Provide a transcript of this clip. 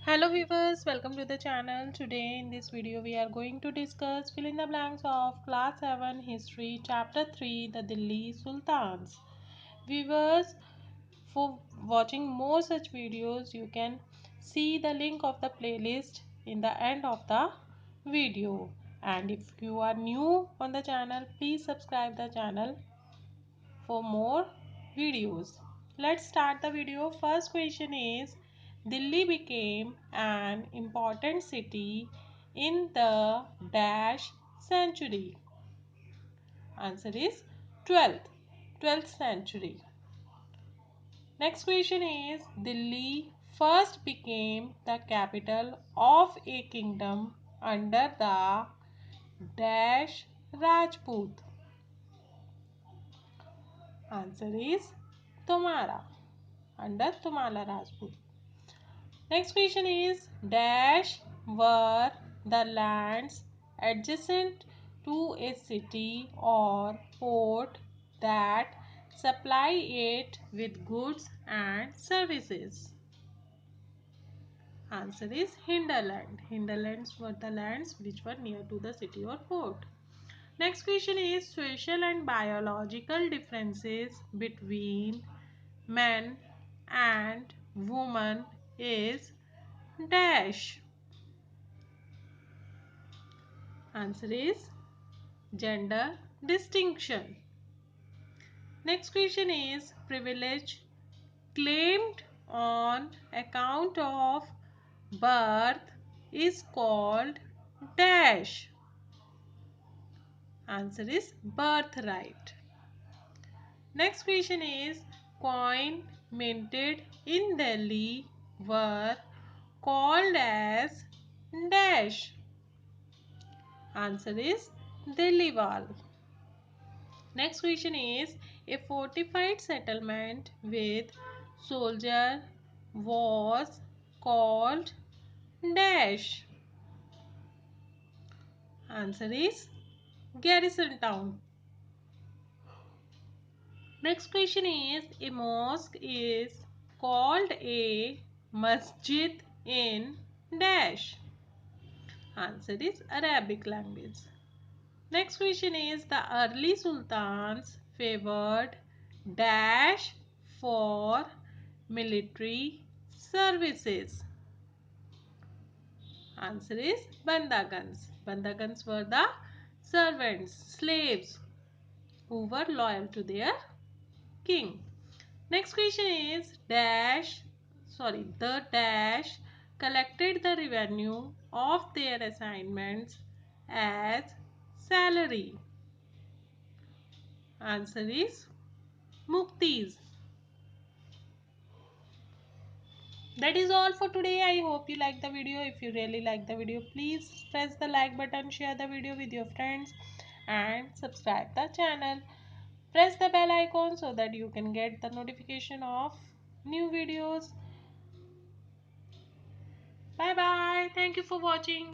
Hello viewers, welcome to the channel. Today in this video we are going to discuss fill in the blanks of class 7 history chapter 3 the Delhi Sultans. Viewers, for watching more such videos you can see the link of the playlist in the end of the video. And if you are new on the channel, please subscribe the channel for more videos. Let's start the video. First question is Delhi became an important city in the dash century. Answer is 12th century. Next question is Delhi first became the capital of a kingdom under the dash Rajput. Answer is Tomara, under Tumala Rajput. Next question is dash were the lands adjacent to a city or port that supply it with goods and services. Answer is hinterland. Hinterlands were the lands which were near to the city or port. Next question is social and biological differences between men and women is dash. Answer is gender distinction. Next question is privilege claimed on account of birth is called dash. Answer is birthright. Next question is coin minted in Delhi were called as dash. Answer is Delhiwal. Next question is a fortified settlement with soldier was called dash. Answer is garrison town. Next question is a mosque is called a masjid in dash. Answer is Arabic language. Next question is the early sultans favored dash for military services. Answer is bandagans. Bandagans were the servants, slaves who were loyal to their king. Next question is the dash collected the revenue of their assignments as salary. Answer is muktis. That is all for today. I hope you like the video. If you really like the video, please press the like button, share the video with your friends and subscribe the channel. Press the bell icon so that you can get the notification of new videos. Bye bye. Thank you for watching.